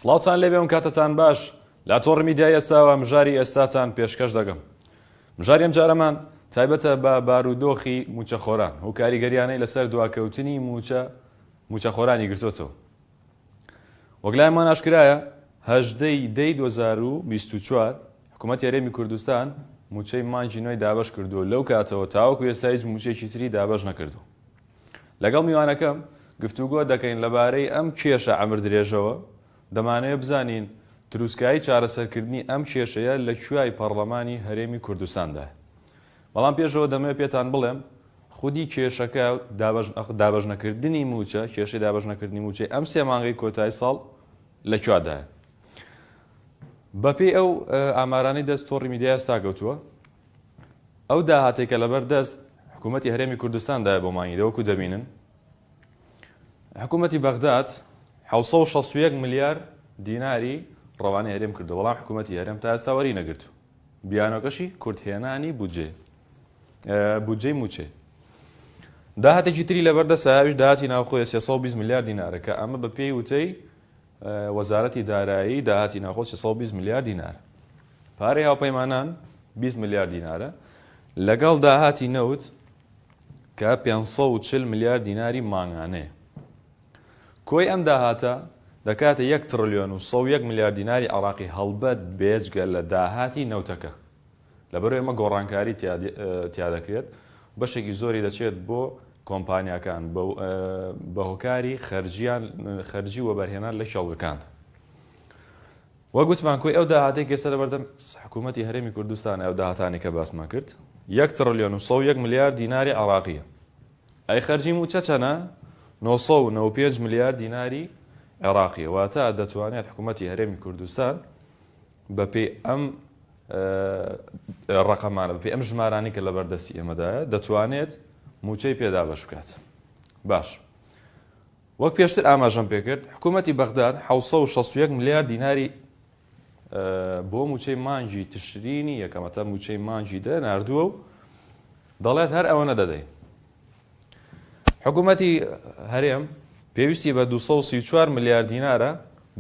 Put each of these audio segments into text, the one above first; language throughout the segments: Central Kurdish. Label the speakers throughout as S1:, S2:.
S1: سڵاوتان لێبێ و کاتتان باش لە تۆڕ میدیای ئێستاوە مژاری ئێستاتان پێشکەش دەکەم. مژاری ئەم جارەمان تایبەتە بە بارودۆخی موچەخۆران و کاریگەریانەی لەسەر دواکەوتنی موچەخۆرانی گرتوتەوە. وەک لایمان ئاشکرایە 18/2024 حکوومەتی هەرێمی کوردستان موچەی مانگی نوێی دابەش کردووە لەو کاتەوە تاوەکو ئێستا هیچ موچەیەکی تری دابەش نەکردو. لەگەڵ میوانەکەم گفتوگۆ دەکەین لەبارەی ئەم کێشە ئەمر درێژەوە دەمانەیە بزانین دروستکایی چارەسەرکردنی ئەم کێشەیە لە کوێی پەرلەمانی هەرێمی کوردستاندا. بەڵام پێشەوە دەمەوێت پێتان بڵێم خودی کێشەکە دابەش نەکردنی موچە کێشەی دابەش نەکردنی موچەی ئەم سێ مانگەی کۆتایی ساڵ لەکوێدایە. بەپێی ئەو ئامارانەی دەست تۆڕی میدیای ئێستا کەوتووە ئەو داهاتێکە لەبەر دەست حکوومەتی هەرێمی کوردستاندایە بۆ مانگی دەوەکو دەبینن حکوومەتی بەغداد 761 ملیار دیناری ڕەوانەی هەرێم کردو، بەڵام حکوومەتی هەرێم تا ئێستا وەری نەگرتو. بیانۆکەشی کورتهێنانی بودجەی موچێ. داهاتێکی تری لەبەردەستە ئەویش داهاتی ناوخۆیە 320 ملیار دینارە کە ئەمە بە پێی وتەی وەزارەتی دارایی داهاتی ناوخۆ 320 ملیار دینار. پارەی هاوپەیمانان 20 ملیار دینارە لەگەڵ داهاتی نەوت کە 540 ملیار دیناری مانگانەیە. کۆی ئەم داهاتە دەکاتە 1 تریلیۆن و 101 ملیار دیناری عێراقی هەڵبەت بێجگە لە داهاتی نەوتەکە. لەبەرەوەی ئەمە گۆڕانکاری تیا دەکرێت بەشێکی زۆری دەچێت بۆ کۆمپانیاکان بە هۆکاری خەرجی وەبەرهێنان لە شەڵگەکان. وە گوتمان کۆی ئەو داهاتێک ئێستا لەبەردەم حکوومەتی هەرێمی کوردستان ئەو داهاتانی کە باسمان کرد 1 تریلیۆن و 101 ملیار دیناری عێراقیە. ئەی خەرجی موچە چەنە؟ 995 ملیار دیناری عێراقیە. واتە دەتوانێت حکوومەتی هەرێمی کوردستان بەپێی ئەم ڕقەمانە بەپێی ئەم ژمارانی کە لەبەردەستی ئێمەدایە دەتوانێت موچەی پێدا بەش بکات. باش وەک پێشتر ئاماژەم پێکرد حکوومەتی بەغداد 761 ملیار دیناری بۆ موچەی مانگی تشرینی یەکەمەتە موچەی مانگی ناردووە و دەڵێت هەر ئەوە نەدەدەین. حکوومەتی هەرێم پێویستی بە 234 ملیار دینارە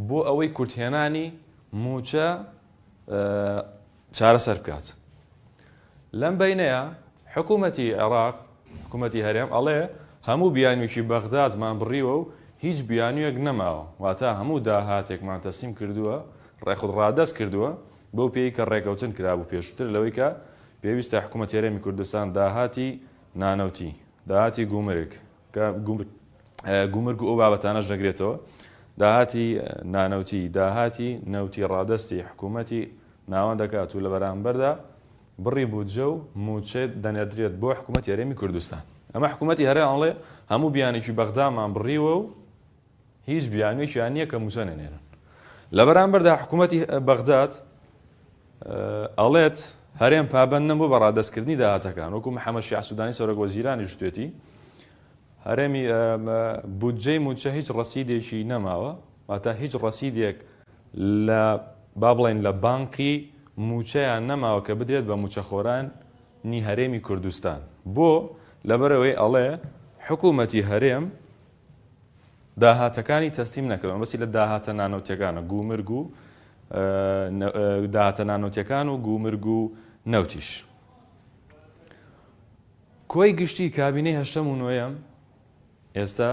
S1: بۆ ئەوەی کورتهێنانی موچە چارەسەر بکات. لەم بینەیە حکوومەتی عێراق حکوومەتی هەرێم ئەڵێ هەموو بیانوێکی بەغدادمان بڕیوە و هیچ بیانوێک نەماوە، واتە هەموو داهاتێکمان تەسلیم کردووە ڕێخود ڕادەست کردووە بەو پێی کە ڕێکەوتن کرابوو پێشتر لەوەی کە پێویستە حکوومەتی هەرێمی کوردستان داهاتی نانەوتی داهاتی گومرگ گومرگ و ئەو بابەتانەش دەگرێتەوە داهاتی نانەوتی داهاتی نەوتی ڕادەستی حکوومەتی ناوەن دەکات و لە بەرامبەردا بڕی بودجە و موچێت دەنێردرێت بۆ حکوومەتی هەرێمی کوردستان. ئەمە حکوومەتی هەرێم ئەڵێ هەموو بیانێکی بەغدامان بڕیوە و هیچ بیانوێکیان نییە کە موچە نێنێرن. لە بەرامبەردا حکوومەتی بەغداد ئەڵێت هەرێم پابەند نەبوو بە ڕادەستکردنی داهاتەکان وەکو محەممەد شیع سوودانی سەرۆک وەزیرانی شتێتی هەرێمی بودجەی موچە هیچ ڕەسیدێکی نەماوە، واتە هیچ ڕەسیدێک لە با بڵێن لە بانقی موچەیان نەماوە کە بدرێت بە موچەخۆرانی هەرێمی کوردستان. بۆ لەبەرەوەی ئەڵێ حکوومەتی هەرێم داهاتەکانی تەسلیم نەکردن بەسی لە داهاتە نانەوتیەکانە گومرگ و داهاتە نانەوتیەکان و گومرگ و نەوتیش. کۆی گشتی کابینەی هەشتەم و نوێیەم ئێستا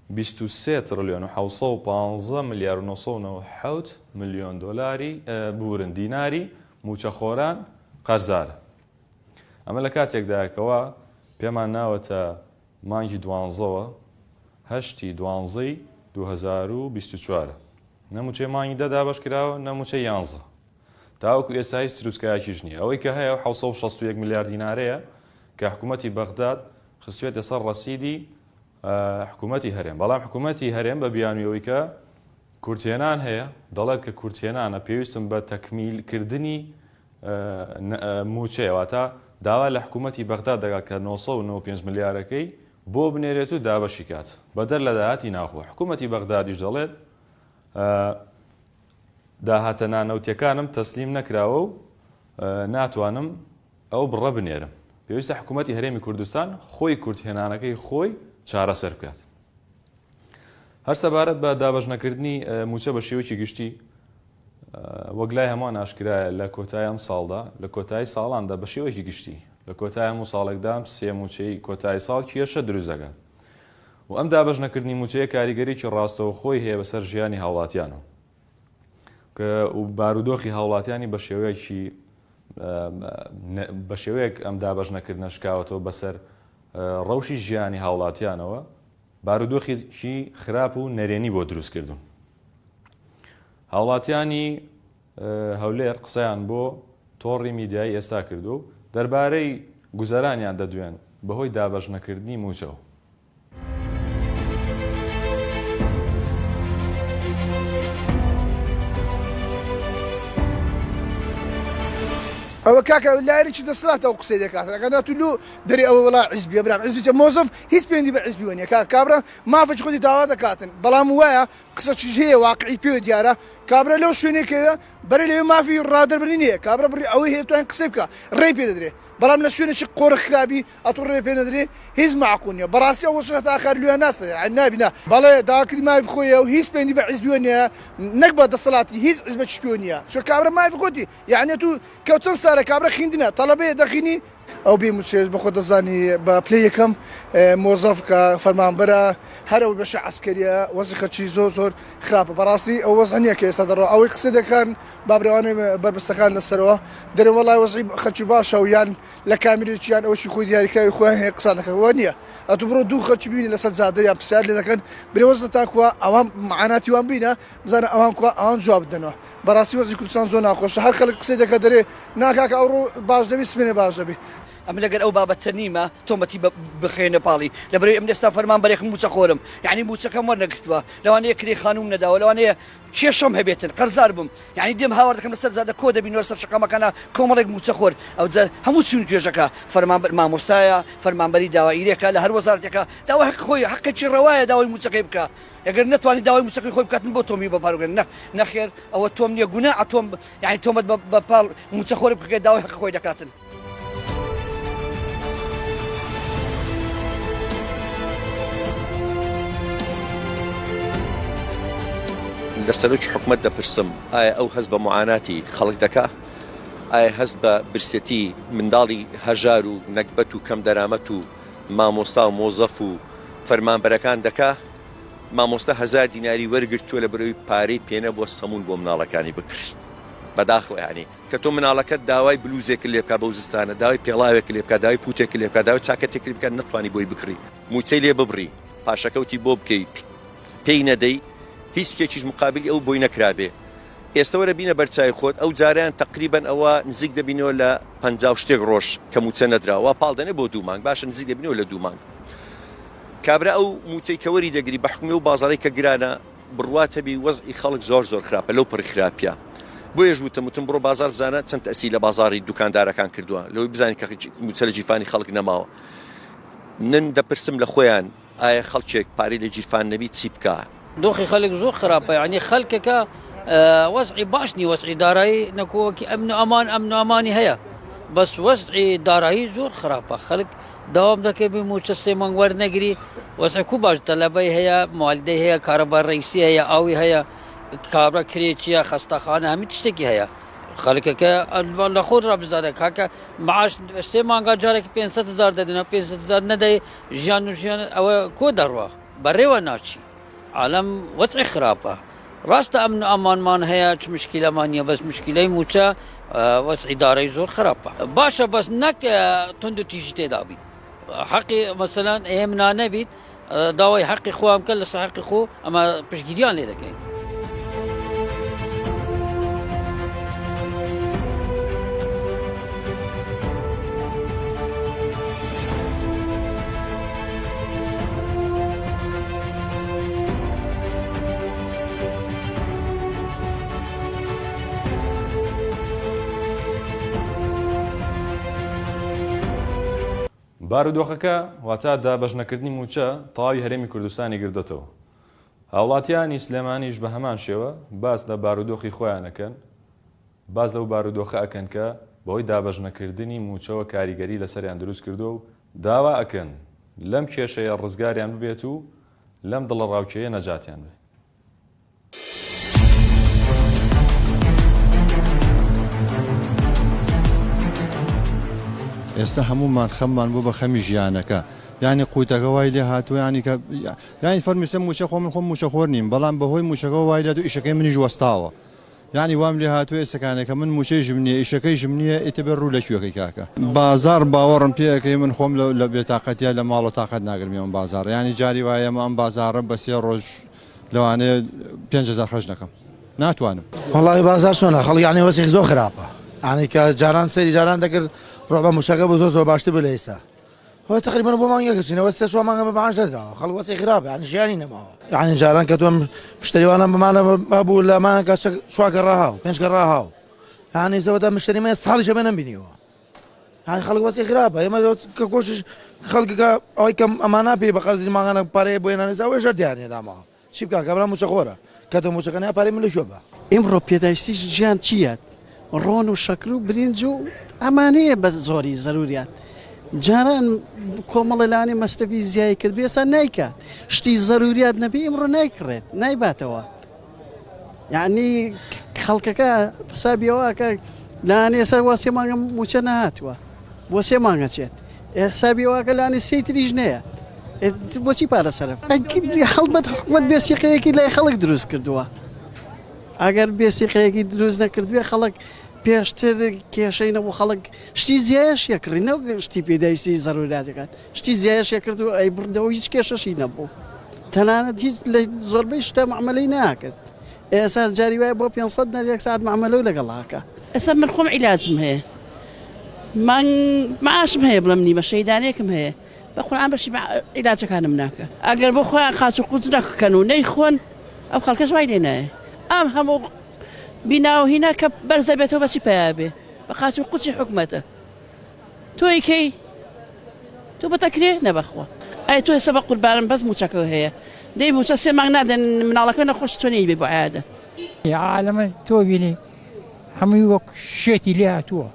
S1: 23 تریلیۆن و 715 ملیار و 997 ملیۆن دۆلاری بورن دیناری موچەخۆران قەرزارە. ئەمە لە کاتێکدایەکەوە پێمان ناوەتە مانگی 12ەوە 8/12/2024 نەموچەی مانگی دەدا بەش کراوە نەموچەی 11 تاوەکو ئێستا هیچ دروستکایەکیش نییە. ئەوەی کە هەیە 761 ملیار دینارەیە کە حکوومەتی بەغداد خستوێتە سەر ڕەسیدی حکوومەتی هەرێم. بەڵام حکوومەتی هەرێم بە بیانویەوەی کە کورتهێنان هەیە دەڵێت کە کورتهێنانە پێویستم بە تەکمیلکردنی موچەیەوە داوا لە حکوومەتی بەغداد دەگات کە 995 ملیارەکەی بۆ بنێرێت و دابەشی کات بەدەر لە داهاتی ناخۆ. حکوومەتی بەغدادیش دەڵێت داهاتە نانەوتیەکانم تەسلیم نەکراوە و ناتوانم ئەو بڕە بنێرم. پێویستە حکوومەتی هەرێمی کوردستان خۆی کورتهێنانەکەی خۆی چارەسەر بکات. هەر سەبارەت بە دابەژنەکردنی موچە بە شێوەیەکی گشتی وەک لای هەمووان ئاشکرایە لە کۆتایی ئەم ساڵدا لە کۆتایی ساڵاندا بە شێوەیەکی گشتی لە کۆتایی هەموو ساڵێکدام سێ موچەی کۆتایی ساڵ کێشە دروست دەکەن و ئەم دابەژنەکردنی موچەیە کاریگەریی ڕاستەوە خۆی هەیە بەسەر ژیانی هاوڵاتیانەوە کە بارودۆخی هاوڵاتیانی بە شێوەیەک ئەم دابەژنەکردنە شکاوەتەوە بەسەر ڕەوشی ژیانی هاوڵاتیانەوە بارودۆخێکی خراپ و نەرێنی بۆ دروستکردون. هاوڵاتیانی هەولێر قسەیان بۆ تۆڕی میدیایی ئێستا کردو و دەربارەی گوزەرانیان دەدوێن بەهۆی دابەژنەکردنی موچەوە.
S2: ئەوە کاکە لایەکی دەسڵاتەوە قسەی دەکات ئەگەناتولو دەری ئەوە وڵا حیزبیە برام حیزبیە مۆزف هیچ پێوەندی بە حیزبی نیە کابرا مافەی خۆی داوا دەکاتن بەڵام وایە قسە چیش هەیە واقعی پێوە دیارە کابرا لەو شوێنێکەوە بەرە لەوێ مافی ڕادەربرنی نییە کابرا بڕی ئەوەی هەیە توانین قسەی بکە ڕێی پێ دەدرێ بەڵام لە شوێنێکی قۆڕە خراپی ئەتوو ڕێ پێ نەدرێ هیچ معقول نیە بەڕاستی ئەوە شەتا ئاخر لێ ناسە نابینا بەڵێ داواکردی مافی خۆیە و هیچ پەیوەندی بە حیزبی نیە نەک بە دەسەڵاتی هیچ حیزبێکی پێ نیە چۆن کابرا مافی خۆتی یعنی تو کەوتن سارە کابرا خیندنە تەڵەبەیە دەخینی ئەو بێ موچێش بە خۆ دەزانی بە پلەی یەکەم مۆزەف کە فەرمانبەرە هەرەوەی بەشە عەسکەریە وەزی خەڵکی زۆر خراپە بەڕاستی ئەو وەزع نییە کە ئێستا دەڕۆ ئەوەی قسە دەکەن بابرێوانەی بربەستەکان لەسەرەوە دەرێ وەڵای وەزعی خەڵکی باشە و یان لە کامێرێکیان ئەوەشی خۆی دیاریکراوی خۆیان هەیە قسە دەکەوە نییە ئەتوو بڕۆ دوو خەڵکی ببینی لەسەر جادە یان پرسیار لێ دەکەن برێ وەزە تاکووە ئەوان معاناتی وان بینە بزانە ئەوان کووە ئەوان جواب بدەنەوە بەڕاستی وەزی کوردستان زۆر ناخۆشە هەر خەڵک قسەی دەکە دەرێ ناکاکە ئەوڕۆ باش دەبی سمێنێ باش دەبی
S3: ئەم لەگەر ئەو بابەتە نیمە تۆمەتی بخێنە پاڵی لەبەرەوەی ئەم ئێستا فەرمانبەرێکم موچە خۆرم یعنی موچەکەم وەرنەگرتووە لەوانەیە کرێ خانوم نەداوە لەوانەیە کێشەم هەبێتن قەرزار بم یعنی دێم هاوار دەکەم لەسەر زادە کۆ دەبینەوە سەر شەقامەکانە کۆمەڵێک موچە خۆر ئەو هەموو چون توێژەکە فەرمانبەر مامۆستایە فەرمانبەری داواییرێکە لە هەر وەزارەتێکە داوا حق خۆی حقێکی ڕەوایە داوای موچەکەی بکە ئەگەر نتوانانی داوای موچەکەی خۆی بکاتن بۆ تۆمی بە پارۆگەن نەخێر ئەوە تۆم نییە گوناه تۆم یعنی تۆمەت بە پاڵ موچە خۆر بکە داوای حق خۆی دەکاتن.
S4: لە سەرۆکی حکومەت دەپرسم ئایا ئەو هەست بە معاناتی خەڵک دەکا ئایا هەست بە برسەتی منداڵی هەژار و نەکبەت و کەم دەرامەت و مامۆستا و مۆزەف و فەرمانبەرەکان دەکا مامۆستا 1000 دیناری وەرگرتووە لە بەرەوەی پارەی پێنە بۆ سەمون بۆ مناڵەکانی بکڕی بەداخەوە یعنی کە تۆ مناڵەکەت داوای بلوزێک لێ بکە بە وزستانە داوای پێڵاوێک لێ بکە داوای پوتێک لێ بکە داوای چاکەتێک لێ بکە نەتوانی بۆی بکڕی موچەی لێ ببڕی پاشەکەوتی بۆ بکەیت پێی نەدەی هیچ شتێکیش مقابلی ئەو بۆی نەکرابێ ئێستا وەرە بینە بەرچای خۆت ئەو جاریان تقریبەن ئەوە نزیک دەبینەوە لە 50 شتێک ڕۆژ کە موچە نەدراوە پاڵدەنێ بۆ 2 مانگ باشە نزیک دەبینەوە لە 2 مانگ کابرا ئەو موچەی کەوەری دەگری بە حکومی و بازاڕی کە گرانە بڕواتەبی وەزئی خەڵک زۆر خراپە لەو پڕی خراپە بۆ یەش وتم بڕۆ بازار بزانە چەند تەسی لە بازاڕی دوکاندارەکان کردووە لەوەی بزانین کە موچە لە جیرفانی خەڵک نەماوە نن دەپرسم لە خۆیان ئایا خەڵکێک پارەی لە جیرفان نەبی چی بکە
S5: دۆخی خەڵک زۆر خراپە یعنی خەڵکەکە وەزعی باش نی وەزعی دارایی نەکۆوەکی ئەمن و ئەمانی هەیە بەس وەزعی دارایی زۆر خراپە خەڵک داوام دەکەی بێ موچە سێ مانگ وەرنەگری وەزعی کو باش تەلەبەی هەیە ماڵدەی هەیە کارەبار ڕئیسی هەیە ئاوی هەیە کابرا کرێچیە خەستەخانە هەمی تشتێکی هەیە خەڵکەکە لە خۆت ڕابزانە کاکە معاش سێ مانگا جارێکی 500,000 دەدەنە 500,000 نەدەی ژیان و ژیان ئەوە کۆ دەڕوە بەڕێوە ناچی عالم وەزعی خراپە ڕاستە ئەمن و ئەمانمان هەیە چ مشکلەمان نییە بەس مشکلەی موچە وەزعی دارایی زۆر خراپە باشە بەس نەک تند و تیژی تێدا بیت حەقی مەسەلەن ئێمنا نەبیت داوای حەقی خۆم کە لەسەر حەقی خۆ ئەمە پشتگیریان لێ دەکەین
S1: بارودۆخەکە واتە دابەژنەکردنی موچە تەواوی هەرێمی کوردستانی گردوتەوە هاوڵاتیانی سلێمانیش بە هەمان شێوە باس لە بارودۆخی خۆیانەکەن باز لەو بارودۆخە ئەکەن کە بەهۆی دابەژنەکردنی موچەوە کاریگەری لەسەریان دروست کردو و داوا ئەکەن لەم کێشەیە ڕزگاریان ببێت و لەم دڵە ڕاوچەیە نەجاتیان بێ.
S6: ئێستا هەمومان خەممان بۆ بە خەمی ژیانەکە یعنی قوتەکە وای لێ هاتووە ینی فەرمیسە موچە خۆ من خۆم موچەخۆر نیم بەڵام بەهۆی موچەکەەوە وای لێت و ئیشەکەی منیش وەستاوە یعنی وام لێ هاتووە ئێسەکانەکە من موچەی ژمنیە ئیشەکەی ژمنیە ئیتبێ ڕوو لەکوێەکەی کاکە بازار باوەڕم پێەکەی من خۆم لە بێتاقەتیا لە ماڵ و تااقەت ناگرمیەوە بازار ینی جاری وایە ئەم بازارە بە 3 ڕۆژ لەوانەیە 5,000 خەش دەکەم ناتوانم.
S7: والله بازار چۆنە خەڵک یعنی وەسێک زۆر خراپە ینی کە جاران سەیری جاران دەکرد ڕۆبە موشەکە بۆ زۆر باشتر بوو لە ئێستا هو تقريبا بۆ مانگەکەچینەوە سێ شو مانگە بە ماش دەدراوە خەڵک وەسێک خراپە ینی ژیانی نەماوە ینی جاران کە تۆم مشتریوانە بمانە بوو لە مانگە چوارکە ڕاهاو 5کە ڕاهاو ینی زەوەدا مشتریمە ساڵیشە بە نەمبینیوە ینی خەڵک وەسێک خراپە ئێمە کە کۆشش خەڵکەکە ئەوەی کەم ئەمانە پێ بە قەرزی ماغانە پارەیە بۆ هێنانیزاوە ژەر دیارنیە داماوە چی بکە کابرا موچەخۆرە کە تۆ موچەکە نیا پارەی من لە شۆ بە
S8: ئیمڕۆ پێداویستی ژیان چییە؟ ڕۆن و شەکر و برنج و ئەمانەیە بە زۆری زەروریات جاران کۆمەڵی مەسرەفی زیای کرد بێسا نایکات شتی زەروریات نەبی ئیمڕۆ نایکڕێت نایباتەوە یعنی خەڵکەکە حسابیەوە کە لاانێ ئێستا وا 3 مانگە موچە نەهاتووە بۆ 3 مانگە چێت حسابیەوە کە لاانێ 3 تریش نەیە بۆچی پارە سەرف هەڵبەت حکومەت بێسیقەیەکی لای خەڵک دروست کردووە ئەگەر بێسیقەیەکی دروست نەکردوێ خەڵک پێشتر کێشەی نەبوو خەڵک شتی زیایش یەکڕینەوە شتی پێداویستی زەروریاتەکان شتی زیایش یەکرد و ئەی بردەوە هیچ کێشەشی نەبوو تەنانەت هیچ لە زۆربەی شتە معاملەی ناکرد ئێستا جاری وایە بۆ 500 نەر 1 ساعت معاملە و لەگەڵاکە
S9: ئێستا من خۆم عیلاجم هەیە معاشم هەیە بڵم نیمە شەیدانێکم هەیە بە قورئان بەشی عیلاجەکانم ناکە ئەگەر بۆ خۆیان قاچ و قوچ نەکەن و نەیخۆن ئەو خەڵکەش وای لێ نایە ئەم هەموو بیناو هینا کە بەرزە بێتەوە بەچی پیا بێ بە قاچ و قوچی حکومەتە تۆی کەی تۆ بەتەکرێ نەبەخوا ئەی تۆ ئێستا بە قوربانم بەس موچەکە هەیە دەی موچە 3 مانگ نادەن مناڵەکە نەخۆش چۆنی بێ بۆ عادە
S10: عالەمە تۆ بینی هەمووی وەک شێتی لێ هاتووە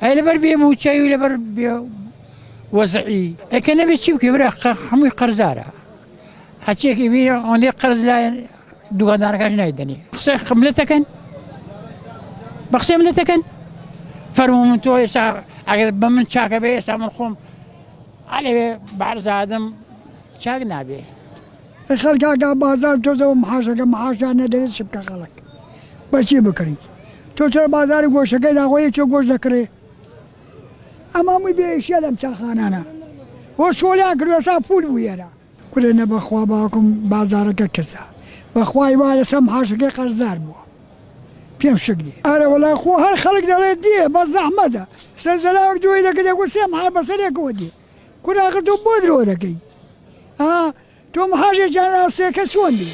S10: ئەی لەبەر بێ موچەی و لەبەر بێ وەزعی ئەکە نەبێت چی بکەی برا هەمووی قەرزارە هەچێکی بێ ئەوەندەی قەرز لایەن دوکاندارەکەش نایدەنی قسەی خملەتەکەن بە قسەی ملەتەکەن فەرموو من تۆ ئێستا ئەگەر بە من چاکە بێ ئێستا من خۆم ئەلەوێ بەعرزادەم چاک نابێ
S11: خەڵکاکە بازار تۆزەوە محاشەکە محاشیان نەدەوێت چ بکە خەڵک بەچی بکڕی تۆ چرا بازاری گۆشەکەی داخۆی چۆ گۆش دەکرێ ئەمامووی بێشیە لەم چاخانانە وە شۆلیان کردوەسا پول بوویێرە کورێ نەبەخوا باوکم بازارەکە کەسە بەخوای وا لەسەر محاشەکەی قەرزدار بووە پێم شکری ئارە وەڵای خۆ هەر خەڵک دەڵێت دێ بە زەحمەتە سەرزەلاوەک دوای دەکەی دەگوت 3 محال بەسەرێکەوە دێ کوراکە تۆ بۆ درۆ دەکەی تۆ محاشێکیان سێکە چۆن دی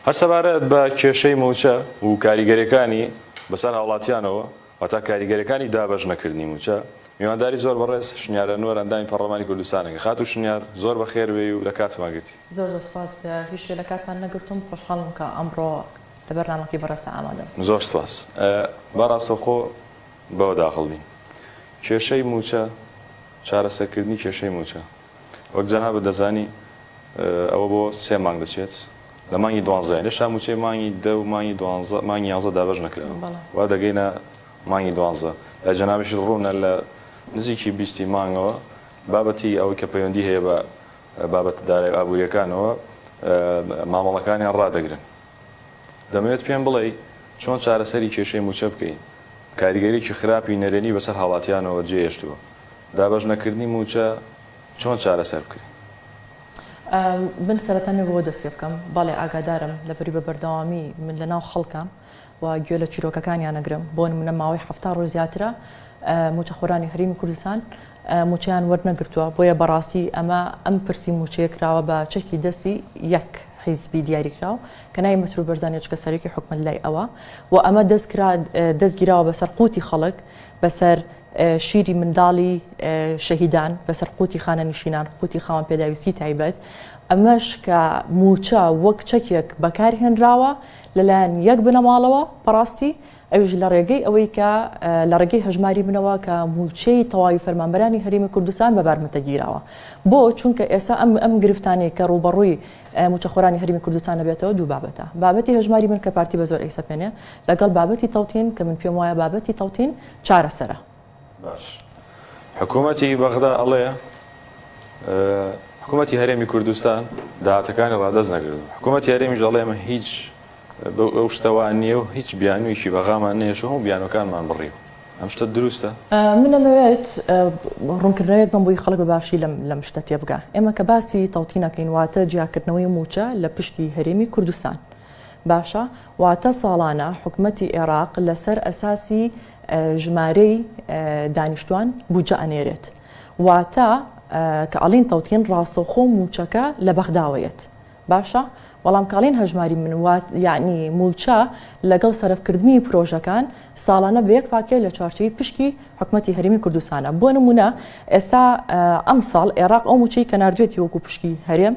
S1: هەر سەبارەت بە کێشەی موچە و کاریگەریەکانی بەسەر هاوڵاتیانەوە هەتا کاریگەریەکانی دابەش نەکردنی موچە میوانداری زۆر بەڕێز شنیارە نوێر ئەندامی پەرلەمانی کوردستانەکە خات و شنیار زۆر بەخێر وێ و لە کاتمان گرتی
S12: زۆر سپاس هیچ شتێ لە کاتمان نەگرتم خۆشحاڵم کە ئەمڕۆ لە بەرنامەکەی بەڕێستە ئامادەم
S1: زۆر سپاس بەڕاستەوخۆ بەوە داخڵ بین کێشەی موچە چارەسەرکردنی کێشەی موچە وەک جەنابەت دەزانی ئەوە بۆ 3 مانگ دەچێت لە مانگی 12 لە شاموچێ مانگی 10 و مانگی 12 مانگی 11 دابەش نەکرێەوە وا دەگەینە مانگی 12 لە جەنابشی ڕوونە لە نزیکی 20 مانگەوە بابەتی ئەوەی کە پەیوەندی هەیە بە بابەت دارایی ئابوووریەکانەوە مامەڵەکانیان ڕدەگرن دەمەوێت پێم بڵێ چۆن چارەسەری کێشەی موچە بکەین کاریگەریی خراپی نەرێنی بەسەر هاوڵاتیانەوە جێهێشتووە دابەش نەکردنی موچە چۆن چارەسەر بکرێن
S12: من سەرەتانێ بۆ دەست پێ بکەم باڵێ ئاگادارم لەبەری بە بەردەوامی من لە ناو خەڵکەم و گوێ لە چیرۆکەکانیان نەگرم بۆ نمونە ماوەی 7 ڕۆژ زیاترە موچەخۆرانی هەرێمی کوردستان موچەیان وەرنەگرتووە بۆیە بەڕاستی ئەمە ئەم پرسی موچەیە کراوە بە چەکی دەستی 1 حیزبی دیاریکراو کە نای مەسرور بەرزانانی چکە سەرێکی حکومت لای ئەوە و ئەمە دەستگیراوە بەسەر قوتی خەڵک بەسەر شیری منداڵی شەهیدان بەسەر قوتی خانەنشینان قوتی خاوەن پێداویستی تایبەت ئەمەش کە موچە وەک چەکێک بەکارهێنراوە لەلایەن یەک بنەماڵەوە بەڕاستی ئەویش لە ڕێگەی ئەوەی کە لە ڕێگەی هەژماری بنەوە کە موچەی تەواوی فەرمانبەرانی هەرێمی کوردستان بەبارمەتە گیراوە بۆ چونکە ئێستا ئەم گرفتانەی کە ڕوبەڕووی موچەخۆرانی هەرێمی کوردستان دەبێتەوە دوو بابەتە بابەتی هەژماری من کە پارتی بە زۆر ئەیسەپێنێ لەگەڵ بابەتی تەوتین کە من پێم وایە بابەتی تەوتین چارەسەرە
S1: باش حکوومەتی بەغدا ئەڵێ حکوومەتی هەرێمی کوردستان داهاتەکانی ڕادەست نەکردو حکوومەتی هەرێمیش دەڵێ ئەمە هیچ ئەو شتەوان نییە و هیچ بیانوویشی بەغامان نێشە و بیانەکانمان بڕی ئەم شتە دروستە
S12: من ئەمەوێت ڕوونکردنەوەیەک بم بۆی خەڵک بەباشی لەم شتە تێبگا ئێمە کە باسی تەوتینەکەین واتە جیاکردنەوەی موچە لە پشتی هەرێمی کوردستان باشە واتە ساڵانە حکوومەتی عێراق لەسەر ئەساسی ژمارەی دانیشتوان بودجە ئەنێرێت واتە کە ئەڵین تەوتین ڕاستەوخۆ موچەکە لە بەغداوەیەت باشە بەڵام کاڵین هەژماری من یعنی موچە لەگەڵ سەرفکردنی پرۆژەکان ساڵانە بە یەک پاکێ لە چوارچەوەی پشکی حکوومەتی هەرێمی کوردستانە بۆ نمونە ئێستا ئەم ساڵ عێراق ئەو موچەی کە ناردوێتی وەکو پشکی هەرێم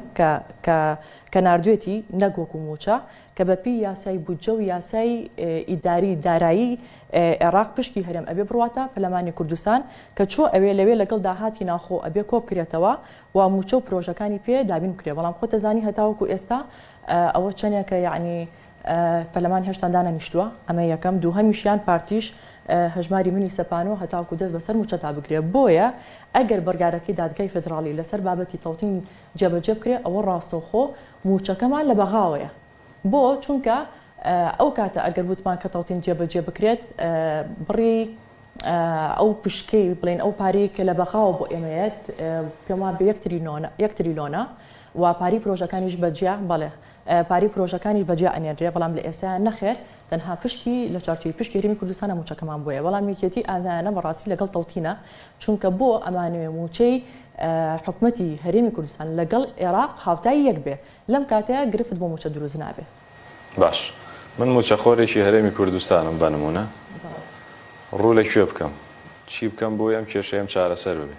S12: کە ناردوێتی نەگوەکو موچە کە بەپی یاسای بودجە و یاسای ئیداری دارایی عێراق پشکی هەرێم ئەبێ بڕواتە پەرلەمانی کوردستان کە چۆ ئەوێ لەوێ لەگەڵ داهاتی ناخۆ ئەبێ کۆ بکرێتەوە و موچە و پرۆژەکانی پێ دابین بکرێت بەڵام خۆ دەزانی هەتاوەکو ئێستا ئەوە چەندێکە یعنی پەرلەمان هێشتا دانەنیشتووە ئەمە یەکەم دووهەمیشیان پارتیش هەژماری منی سەپانەوە هەتاوەکو دەست بەسەر موچە تا بگرێت بۆیە ئەگەر بەرگارەکەی دادگای فدرالی لەسەر بابەتی تەوتین جێبەجێ بکرێت ئەوە ڕاستەوخۆ موچەکەمان لە بەغاوەیە بۆ چونکە ئەو کاتە ئەگەر وتمان کە تەوتین جێبەجێ بکرێت بڕی ئەو پشکەی بڵێن ئەو پارەی کە لە بەخاوە بۆ ئێمەیەت پێم وایە بە 1 تریلیۆنە و پاری پرۆژەکانیش بەجیا بەڵێ پاری پرۆژەکانیش بەجیا ئەنێنرێ بەڵام لە ئێستا نەخێر تەنها پشکی لە چارچوی پشکی هەرێمی کوردستانە موچەکەمان بۆیە بەڵام یەکێتی ئازایانە بەڕاستی لەگەڵ تەوتینە چونکە بۆ ئەمانوێ موچەی حکوومەتی هەرێمی کوردستان لەگەڵ عێراق هاوتای یەک بێ لەم کاتەیە گرفت بۆ موچە دروست نابێ
S1: باش من موچەخۆرێکی هەرێمی کوردستانم بە نمونە ڕوو لەکوێ بکەم چی بکەم بۆی ئەم کێشەیەم چارەسەر ببێ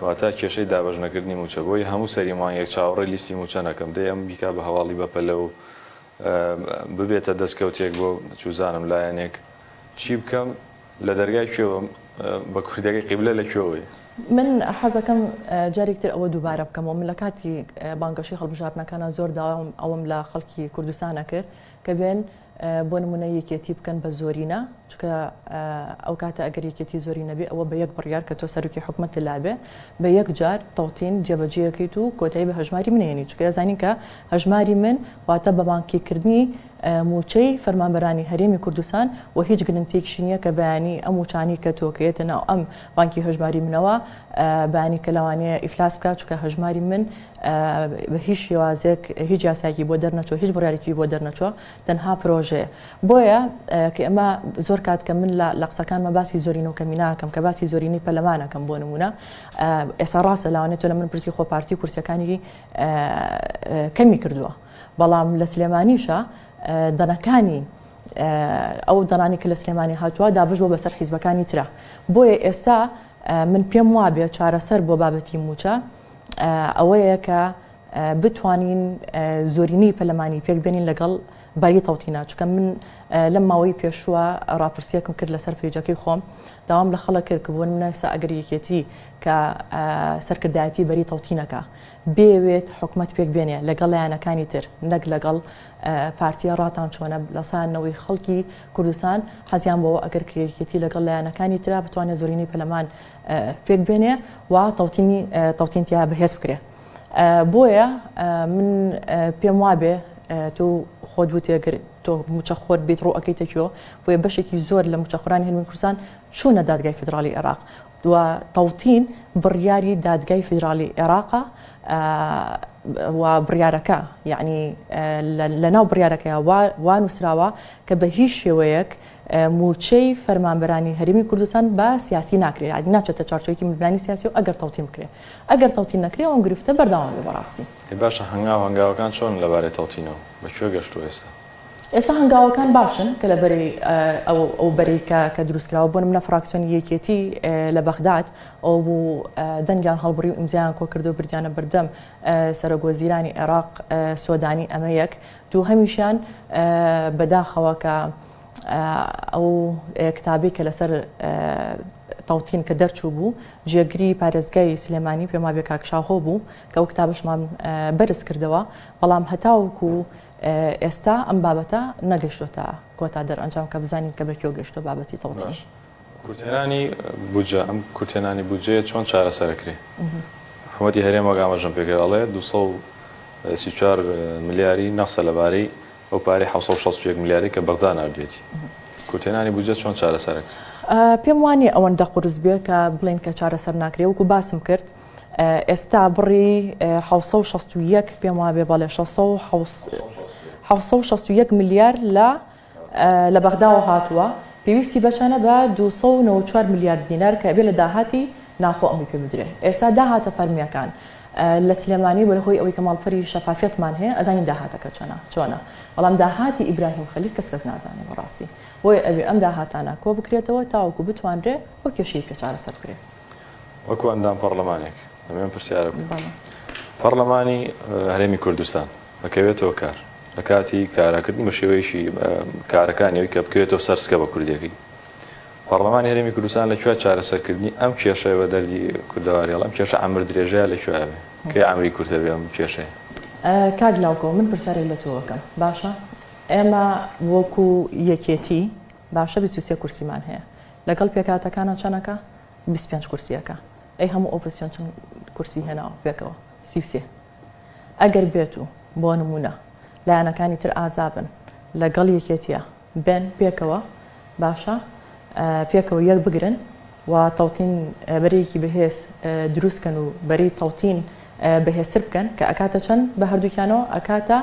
S1: واتە کێشەی دابەژنەکردنی موچە بۆی هەموو سەریمان یەک چاوەڕێ لیستی موچە نەکەم دەی ئەم بیکا بە هەواڵی بەپەلە و ببێتە دەستکەوتێک بۆ چوزانم لایەنێک چی بکەم لە دەرگای کوێوە بە کوردەکەی قیبلە لەکوێوەی
S12: من حەزەکەم جارێکتر ئەوە دووبارە بکەمەوە من لە کاتی بانگەشی هەڵبژاردنەکانە زۆر داوام ئەوم لە خەڵکی کوردستانە کرد کە بێن بۆ نمونە یەکێتی بکەن بە زۆرینە چکە ئەو کاتە ئەگەر یەکێتی زۆری نەبێ ئەوە بە یەک بڕیار کە تۆ سەرکی حکومەت لابێ بە یەک جار تەوتین جێبەجێەکەیت و کۆتایی بە هەژماری منێنی چکە زانین کە هەژماری من واتە بە بانکیکردنی موچەی فەرمانبەرانی هەرێمی کوردستان و هیچ گرنگتێکیشی نییە کە بەیانی ئەم موچانی کە تۆکەیەتە ناو ئەم بانکی هەژماری منەوە بەیانی کە لەوانەیە ئیفلاس بکات چکە هەژماری من بە هیچ شێوازێک هیچ یاسایەکی بۆ دەرنەچوە هیچ بڕیارێکی بۆ دەرنەچوە تەنها پرۆژەیە بۆیە کە ئەمە زۆر کات کە من لە قسەکانمە باسی زۆرینە و کەمی ناکەم کە باسی زۆرینەی پەرلەمانەکەم بۆ نمونە ئێستا ڕاستە لەوانێت تۆ لە من پرسی خۆ پارتی کورسیەکانی کەمی کردووە بەڵام لە سلێمانیشە دەنەکانی ئەو دەنانی کە لە سلێمانی هاتووە دابژ بۆ بەسەر حیزبەکانی ترە بۆیە ئێستا من پێم وابێ چارەسەر بۆ بابەتی موچە ئەوەیە کە بتوانین زۆرینەی پەرلەمانی پێک بێنین لەگەڵ باری تەوتینە چکە من لەم ماوەی پێشووە ڕاپرسیەکەم کرد لەسەر پیجەکەی خۆم داوام لە خەڵک کرد کە بۆ منە ئێستا ئەگەر یەکێتی کە سەرکردایەتی بەری تەوتینەکە بێوێت حکومەت پێک بێنێ لەگەڵ لایەنەکانی تر نەک لەگەڵ پارتیە ڕاتان چۆنە لەسانەوەی خەڵکی کوردستان حەزیان بۆەوە ئەگەر یەکێتی لەگەڵ لایەنەکانی ترا بتوانێت زۆرینەی پەرلەمان پێک بێنێ و تەوتینتیا بەهێز بکرێت بۆیە من پێم وابێ تۆ خۆت وتێگر تۆ موچەخۆر بیت ڕۆ ئەەکەیتەکیەوە بۆیە بەشێکی زۆر لە موچەخۆرانی هەرێمی کوردستان چوونە دادگای فدرالی عێراق دووە تەوتین بڕیاری دادگای فدرالی عێراقە و بڕیارەکە یعنی لە ناو بڕیارەکەی وانووسراوە کە بە هیچ شێوەیەک موچەی فەرمانبەرانی هەرێمی کوردستان بە سیاسی ناکرێت یعنی ناچێتە چارچۆکی میزبانی سیاسی و ئەگەر تەوتین بکرێت ئەگەر تەوتین نەکرێت ئەوم گرفتە بەردەوام بێ بەڕاستی.
S1: باشە هەنگاوەکان چۆن لەبارەی تەوتینەوە بەکوێ گەشتووە ئێستا؟
S12: ئێستا هەنگاوەکان باشن کە لە بەری ئەو بەری کە دروستکراوە بۆ نمونە فراکسیۆنی یەکێتی لە بەغداد ئەو بوو دەنگیان هەڵبڕی و ئیمزایان کۆ کردو بردیانە بەردەم سەرۆگۆزیرانی عێراق سۆدانی ئەمە یەک دوو هەمیشیان بەداخەوە کە ئەو کتابی کە لەسەر تەوتین کە دەرچوو بوو جێگری پارێزگای سلێمانی پێما بێ کاکشاهۆ بوو کە ئەو کتابشمان بەرز کردەوە بەڵام هەتاوەکو ئێستا ئەم بابەتە نەگەشتۆتە کۆتا دەرئەنجام کە بزانین کە بەکوێ گەشتۆ بابەتی تەوتین.
S1: کورتێنانی بودجە ئەم کورتێنانی بودجەیە چۆن چارەسەرەکرێ؟ حکوومەتی هەرێم وەگامەژەم پێکرد ئەڵێ 234 ملیاری نەخسە لەبارەی ئەو پارەی 761 ملیاری کە بەغدا نردوێتی. کورتێنانی بودجە چۆن چارەسەرەکرێ؟
S12: پێم وانێ ئەوەندە قورس بێ کە بڵێن کە چارەسەر ناکرێ وەکو باسم کرد ئێستا بڕی 761 پێم وابێ بەڵێ 761 ملیار لە بەغداوە هاتووە پێویستی بەچانە بە 294 میلیارد دینار کە بێ لە داهاتی ناخۆ ئەمی پێ بدرێ. ئێستا داهاتە فەرمیەکان لە سلێمانی بەهۆی ئەوەی کە ماڵپەری شەفافیەتمان هەیە ئەزانین داهاتەکە چۆنە بەڵام داهاتی ئیبراهیم خەلیل کەس نازانێ بەڕاستی بۆیە ئەوێ ئەم داهاتانە کۆ بکرێتەوە تاوەکو بتوانرێ بۆ کێشەی پێ چارەسەر بکرێت.
S1: وەکو ئەندام پەرلەمانێک ئەمێن پرسیارە بکەم. پەرلەمانی هەرێمی کوردستان بەکەوێتەوە کار لە کاتی کاراکردنی بە شێوەیەشی کارەکانیەوەی کە بکەوێتەوە سەرسکە بە کوردیەکەی. پەرلەمانی هەرێمی کوردستان لەکوێ چارەسەرکردنی ئەم کێشەوە دەردی کوردەواریەڵ ئەم کێشە ئەمر درێژەیە لەکوێ بێ کەی ئەمری کورتە بێ ئەم کێشەیە؟
S12: کاک لاوکۆ من پرسیارێک لە تۆوەکەم باشە ئێمە وەکو یەکێتی باشە 23 کورسیمان هەیە لەگەڵ پێکاتەکانە چەنەکە 25 کورسیەکە ئەی هەموو ئۆپۆزیسیۆن چەند کورسی هێناوە پێکەوە 33 ئەگەر بێت و بۆ نمونە لایەنەکانی تر ئازابن لەگەڵ یەکێتیە بێن پێکەوە باشە پێکەوە یەک بگرن و تەوتین بەرەیەکی بەهێز دروستکەن و بەری تەوتین بەهێزتر بکەن کە ئەکاتە چەند بە هەردووکیانەوە ئەکاتە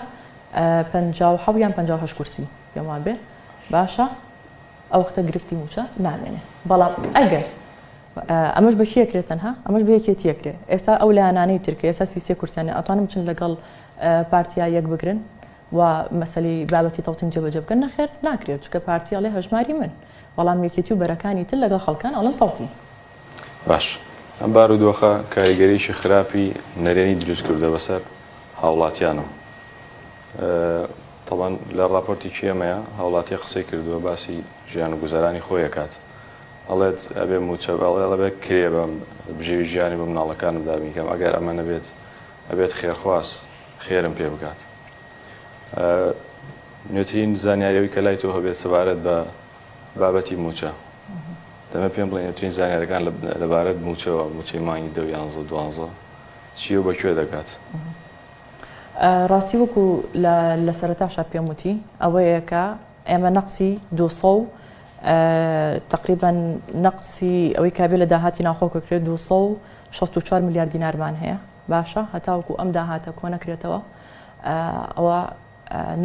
S12: 57 یان 58 کورسی پێما بێ باشە ئەو وەختە گرفتی موچە نامێنێ بەڵام ئەگەر ئەمەش بەکیەکرێت تەنها ئەمەش بە یەکێتیەکرێ ئێستا ئەو لایەنانەی ترکە ئێستا 33 کورسیانە ئەتوانم بچن لەگەڵ پارتیا یەک بگرن و مەسەلەی بابەتی تەوتین جێبەجێ بکەن نەخێر ناکرێت چکە پارتیاڵێ هەژماری من بەڵام یەکێتی و بەرەکانی تر لەگەڵ خەڵکان ئەڵەن تەوتین.
S1: باش ئەم بارودۆخە کاریگەریشی خراپی نەرێنی دروست کردە بەسەر هاوڵاتیانەوە. تەڵەن لە راپۆرتی کێمەیە هاوڵاتی قسەی کردووە باسی ژیان و گوزارانی خۆی ئەکات ئەڵێت ئەبێ موچە ئەڵێ کرێ بە بژێوی ژیانی بە مناڵەکانم دابینکەم ئەگەر ئەمە نەبێت ئەبێت خێرخواست خێرم پێ بکات. نوێترین زانیاریەوەی کە لای تۆ هەبێت سەبارەت بە بابەتی موچە دەمە پێم بڵێن نوێترین زانیاریەکان لەبارەت موچەوە موچەی مانگی 10 11 12 چی و بەکوێ دەکات؟
S12: ڕاستی وەکو لە سەرەتاشا پێم وتی ئەوەیە کە ئێمە نەقسی 200 تقریبا نەقسی ئەوەی کابێ لە داهاتی ناخۆکەکرێت 264 میلیارد دینارمان هەیە باشە هەتاوەکو ئەم داهاتە کۆ نەکرێتەوە ئەوە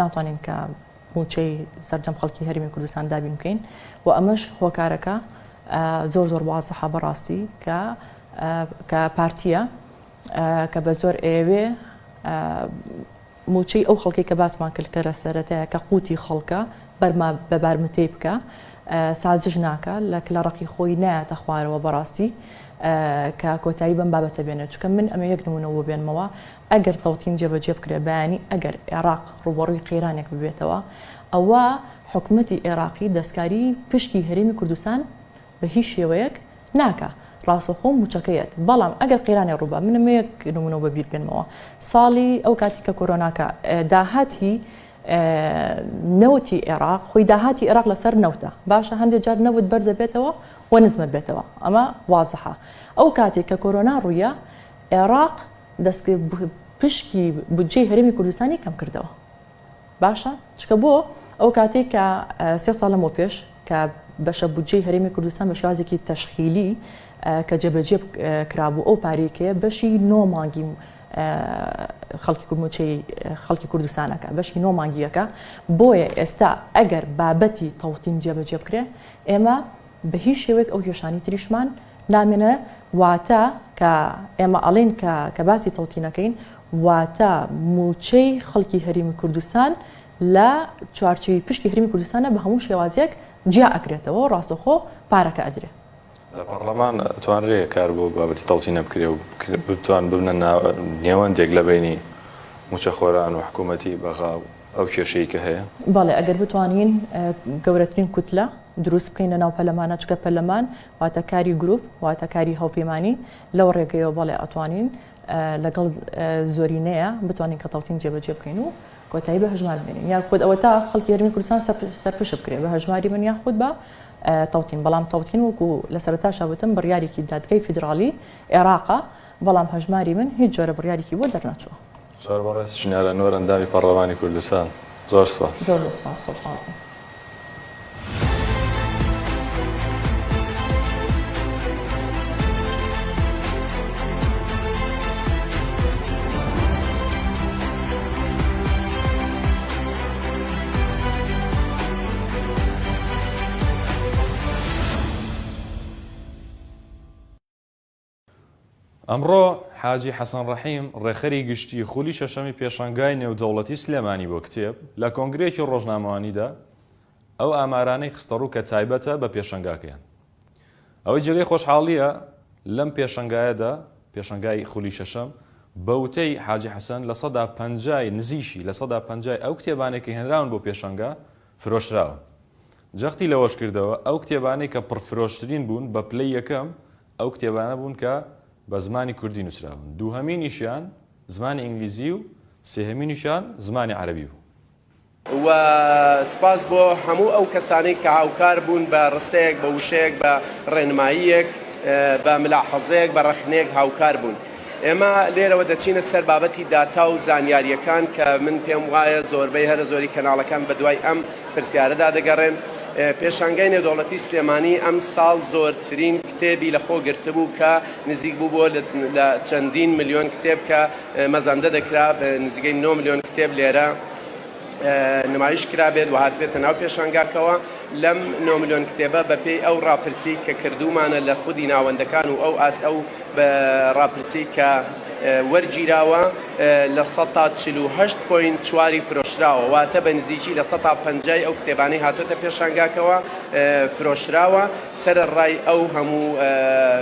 S12: ناتوانین کە موچەی سەرجەم خەڵکی هەرێمی کوردستان دابین بکەین و ئەمەش هۆکارەکە زۆر وازەحە بەڕاستی کە پارتیە کە بە زۆر ئێوێ موچەی ئەو خەڵکی کە باسمان کرد کە لە سەرەتایە کە قوتی خەڵکە بەرما بە بارمتەی بکە سازش ناکە لە ڕقی خۆی نایەتە خوارەوە بەڕاستی کە کۆتایی بەم بابەتە بێنێت چکە من ئەمە یەک نمونەوە بێنمەوە ئەگەر تەوتین جێبەجێ بکرێ بەیانی ئەگەر عێراق ڕوبەڕووی قەیرانێک ببێتەوە ئەوە حکوومەتی عێراقی دەستکاری پشکی هەرێمی کوردستان بە هیچ شێوەیەک ناکە ڕاستەخۆ موچەکەیەت بەڵام ئەگەر قەیرانی ڕووبە منم یەک نمونەوە بەبیر بێنمەوە ساڵی ئەو کاتی کە کۆرۆناکە داهاتی نەوتی عێراق خۆی داهاتی عێراق لەسەر نەوتە باشە هەندێک جار نەوت بەرزە بێتەوە و نزمە بێتەوە ئەمە وازەحە ئەو کاتێک کە کۆرۆنا ڕوویە عێراق پشکی بودجەی هەرێمی کوردستانی کەم کردەوە باشە چکە بۆ ئەو کاتێک کە 3 ساڵ لەمەوە پێش کە بەشە بودجەی هەرێمی کوردستان بە شێوازێکی تەشخیلی کە جێبەجێ کرابوو ئەو پارێکەیە بەشی 9 مانگی خەڵکی کوردموچەی خەڵکی کوردستانەکە بەشی 9 مانگیەکە بۆیە ئێستا ئەگەر بابەتی تەوتین جێبەجێ بکرێ ئێمە بە هیچ شێوەیەک ئەو کێشانی تریشمان نامێنە واتە کە ئێمە ئەڵێن کە باسی تەوتینەکەین واتە موچەی خەڵکی هەرێمی کوردستان لە چوارچێوی پشکی هەرێمی کوردستانە بە هەموو شێوازێک جیا ئەکرێتەوە ڕاستەخۆ پارەکە ئەدرێ
S1: لە پەرلەمان توانرێ کار بۆ بابەتی تەوتینە بکرێ و بتوان ببنە نێوەندێک لە بینی موچەخۆران و حکوومەتی بەغا ئەو کێشەی کە هەیە
S12: بەڵێ ئەگەر بتوانین گەورەترین کوتلە دروست بکەین لە ناو پەرلەمانە چکە پەرلەمان واتە کاری گروپ واتە کاری هەوپەیمانی لەو ڕێگەیەوە بەڵێ ئەتوانین لەگەڵ زۆرینەیە بتوانین کە تەوتین جێبەجێ بکەین و کۆتایی بە هەژمار بێنین یا خود ئەوە تا خەڵکی هەرێمی کوردستان سەرپش بکرێ بە هەژماری من یاخود بە تەوتین بەڵام تەوتین وەکو لە سەرەتاشا وتم بڕیارێکی دادگای فیدراڵی عێراقا بەڵام هەژماری من هیچ جۆرە بڕیارێکی بۆ دەرناچووە
S1: زۆر بەڕێز ژنیارە نۆر ئەندامی پەرلەمانی کوردستان زۆر سپاس
S12: زۆر سپاس خۆشحاڵم
S1: ئەمڕۆ حاجی حەسەن ڕەحیم ڕێخەری گشتی خولی شەشەمی پێشەنگای نێودەوڵەتی سلێمانی بۆ کتێب لە کۆنگرێکی ڕۆژنامەوانیدا ئەو ئامارانەی خستەڕوو کە تایبەتە بە پێشەنگاکەیان ئەوەی جێگەی خۆشحاڵیە لەم پێشەنگایەدا پێشەنگای خولی شەشەم بەوتەی حاجی حەسەن لە 150 نزیشی لە 150 ئەو کتێبانێکی هێنراون بۆ پێشەنگا فرۆشراون جەختی لەوەش کردەوە ئەو کتێبانەی کە پڕفرۆشترین بوون بە پلەی یەکەم ئەو کتێبانە بوون کە بە زمانی کوردی نووسراون دووهەمینیشیان زمانی ئینگلیزی و سێهەمینیشان زمانی عەرەبی بوو
S13: و سپاس بۆ هەموو ئەو کەسانەی کە هاوکار بوون بە ڕستەیەک بە وشەیەک بە ڕێنماییەک بە ملاحەزەیەک بە ڕەخنەیەک هاوکار بوون ئێمە لێرەوە دەچینە سەر بابەتی داتا و زانیاریەکان کە من پێم وایە زۆربەی هەرە زۆری کەناڵەکان بە دوای ئەم پرسیارەدا دەگەڕێن پێشانگای نێودەوڵەتی سلێمانی ئەم ساڵ زۆرترین کتێبی لە خۆ گرتبوو کە نزیک بوو بۆ لە چەندین ملیۆن کتێب کە مەزەندە دەکرا نزیکەی 9 ملیۆن کتێب لێرە نمایش کرابێت و هاترێتە ناو پێشانگاکەوە لەم 9 ملیۆن کتێبە بەپێی ئەو ڕاپرسی کە کردومانە لە خودی ناوەندەکان و ئەو ئەو بە ڕاپرسی کە وەرگیراوە لە 148.4 فرۆشراوە واتە بە نزیکی لە 150 ئەو کتێبانەی هاتوۆتە پێشانگاکەوە فرۆشراوە سەرڕای ئەو هەموو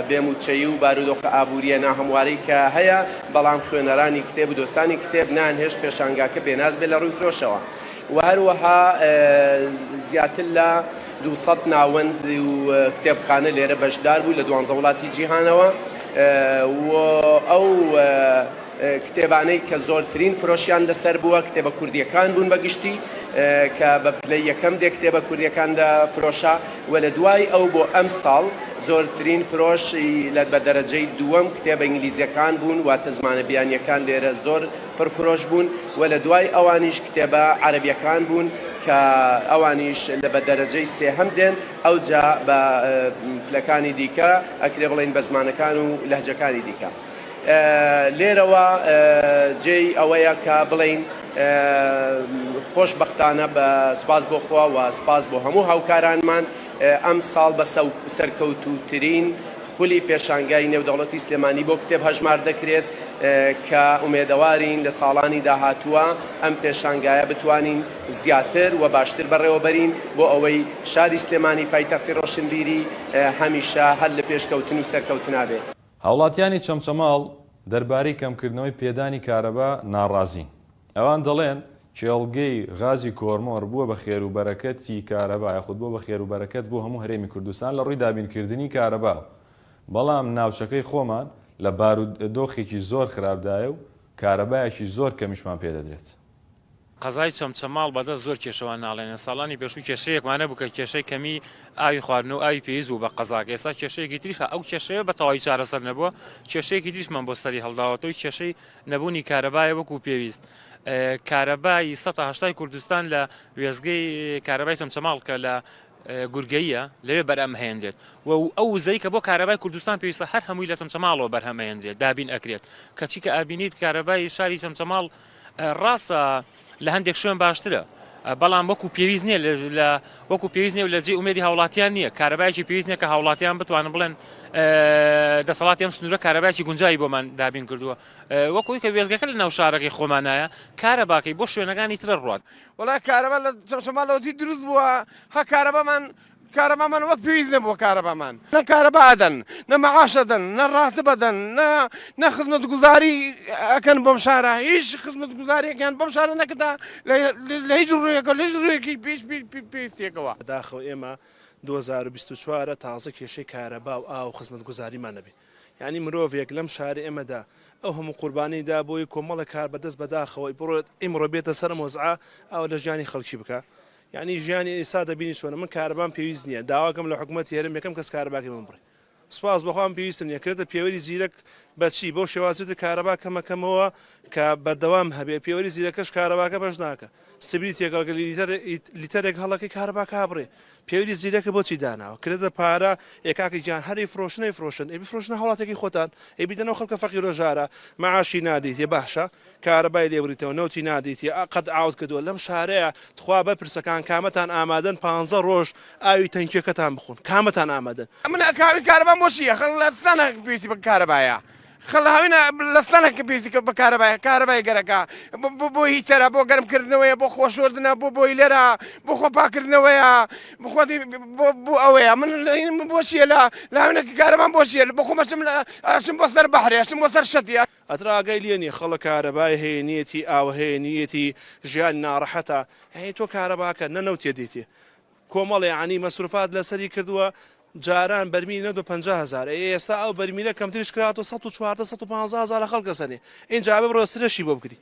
S13: بێموچەیی و بارودۆخە ئابووریە ناهەموارەی کە هەیە بەڵام خوێنەرانی کتێب و دۆستانی کتێب نانهێشت پێشانگاکە بێناز بێت لە ڕووی فرۆشەوە و هەروەها زیاتر لە 200 ناوەند و کتێبخانە لێرە بەشدار بوو لە 12 وڵاتی جیهانەوە و ئەو کتێبانەی کە زۆرترین فرۆشیان لەسەر بووە کتێبە کوردیەکان بوون بەگشتی کە بە پلەی یەکەم دێک کتێبە کوردیەکاندا فرۆشا و لە دوای ئەو بۆ ئەم ساڵ زۆرترین فرۆشی لە بە دەرەجەی دووەم کتێبە ئینگلیزیەکان بوون واتە زمانە بیانیەکان لێرە زۆر پرفرۆش بوون و لە دوای ئەوانیش کتێبە عەرەبیەکان بوون کە ئەوانیش لە بە دەرەجەی سێهەم دێن ئەو جا بە پلەکانی دیکە ئەکرێ بڵێن بە زمانەکان و لەهجەکانی دیکە لێرەوە جێی ئەوەیە کە بڵێن خۆشبەختانە بە سپاس بۆ خوا و سپاس بۆ هەموو هاوکارانمان ئەم ساڵ بە سەرکەوتووترین خولی پێشانگای نێودەوڵەتی سلێمانی بۆ کتێب هەژمار دەکرێت کە ئومێدەوارین لە ساڵانی داهاتووە ئەم پێشانگایە بتوانین زیاتر و باشتر بەڕێوەبەرین بۆ ئەوەی شاری سلێمانی پایتەختی ڕۆشنبیری هەمیشە هەر لە پێشکەوتن و سەرکەوتنا بێت.
S1: هاوڵاتیانی چەمچەماڵ دەربارەی کەمکردنەوەی پێدانی کارەبا ناڕازین. ئەوان دەڵێن کێڵگەی غازی کۆرمۆر بووە بە خێروبەرەکەتی کارەبا یاخود بووە بە خێروبەرەکەت بۆ هەموو هەرێمی کوردستان لە ڕووی دابینکردنی کارەبا. بەڵام ناوچەکەی خۆمان لە بارودۆخێکی زۆر خراپدایە و کارەبایەکی زۆر کەمیشمان پێدەدرێت.
S14: قەزای چەمچەماڵ بەدەست زۆر کێشەوان ناڵێنە ساڵانی پێشوو کێشەیەکمانە بوو کە کێشەی کەمی ئاوی خواردن و ئاوی پێویست بوو بە قەزاک ئێستا کێشەیەکی تریش ئەو کێشەیە بە تەواوی چارەسەر نەبووە کێشەیەکی تریشمان بۆ سەری هەڵداوەتەوەی کێشەی نەبوونی کارەبایە وەکو پێویست. کارەبای 180 کوردستان لە وێزگەی کارەبای چەمچەماڵ کە لە گورگەیە لەوێ بەرەم هێنرێت و ئەو وزەی کە بۆ کارەبای کوردستان پێویستە هەر هەمووی لە چەمچەماڵەوە بەرهەمەهێنرێت دابین ئەکرێت کەچی کە ئابینیت کارەبای شاری چەمچەماڵ ڕاستە لە هەندێک شوێن باشترە بەڵام وەکو پێویست نییە وەکو پێویست نیە لە جێ ئومێدی هاوڵاتیان نییە کارەبایکی پێویست نیە کە هاوڵاتیان بتوانن بڵێن دەسەڵاتی ئەم سنوورە کارەبایکی گونجایی بۆمان دابین کردووە وەکوی کە وێزگەکە لە ناو شارەکەی خۆمانایە کارەباکەی بۆ شوێنەکانی ترە ڕوات
S15: وڵای کارەبا لە چەمچەماڵەوەتی دروست بووە ها کارەبامان وەک پێویست نەبووە کارەبامان نە کارەبادەن نە مەعاشەدەن نە ڕاتبەدەن نە خزمەتگوزاری ئەکەن بۆم شارە هیچ خزمەتگوزاریەکەیان بەم شارە نەکەدا لە هیچ ڕوویەکە لە هیچ ڕوویەکی پێویستیەکەوە
S16: داخەوە ئێمە 2024 تازە کێشەی کارەبا و ئاو خزمەتگوزاریمان نەبێ یعنی مرۆڤێک لەم شارە ئێمەدا ئەو هەموو قوربانیدا بۆی کۆمەڵە کار بەدەست بەداخەوەی بڕۆت ئیمڕۆ بێتە سەر مۆزعا ئەو لە ژیانی خەڵکی بکە یعنی ژیانی ئێستا دەبینی چۆنە من کارەبام پێویست نییە داواکەم لە حکوومەت هێرم یەکەم کەس کارەباکەی من بڕێ سپاس بەخوام پێویستم نیە کرێتە پێوەری زیرەک بەچی بۆ شێوازێتە کارەبا کەمەکەمەوە کە بەردەوام هەبێ پێوەری زیرەکەش کارەباکە بەش ناکە سبری تێگەڵگە لیتەرێک هەڵەکەی کارەبا کابڕێ پێوەری زیرەکە بۆچی داناوە کرێتە پارە ئێکاکی گیان هەری فرۆشنەی فرۆشن ئەبی فرۆشنە هەوڵاتێکی خۆتان ئەبیدەنەوە خەڵکە فەقیر و ژارە مەعاشی نادیت باشە کارەبای لێبریتەوە نەوتی نادیتی قەت ئاوت کردووە لەم شارەیە تخوا بە پرسەکان کامەتان ئامادەن 15 ڕۆژ ئاوی تەنکیەکەتان بخۆن کامەتان ئامادەن
S15: من کاوی کارەبام بۆ چییە خەڵ لە ستانە پێویستی بە کارەبایە خەڵ هاوینە لە ستانەکە پێویستی بە کارەبای گەرەکە بۆ هیتەرە بۆ گەرمکردنەوەیە بۆ خۆشۆردنە بۆ بۆیلەرە بۆ خۆپاکردنەوەیە بخواتی بۆ ئەوەیە من بۆ چیە لە هاوینەکە کارەبام بۆ چیە بۆ خۆمەشم بۆ سەر بەحرێشم بۆ سەر شەتیە
S16: ئەتراگەی لێنی خەڵک کارەبای هەیە نیەتی ئاو هەیە نیەتی ژیان ناڕەحەتە هەیە تۆ کارەباکە نەنەوتێ دێتێ کۆمەڵی عنی مەسروفات لەسەری کردووە جاران بەرمی نەدو 50,000 ئێستا ئەو بەرمینە کەمتریش کراتەوە 114-115,000 خەڵکە سەنێ اینجا بڕۆ سرەشی بۆ بکری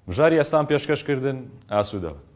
S1: بژاری ئەستان پێشکەشکردن ئاسوودەوە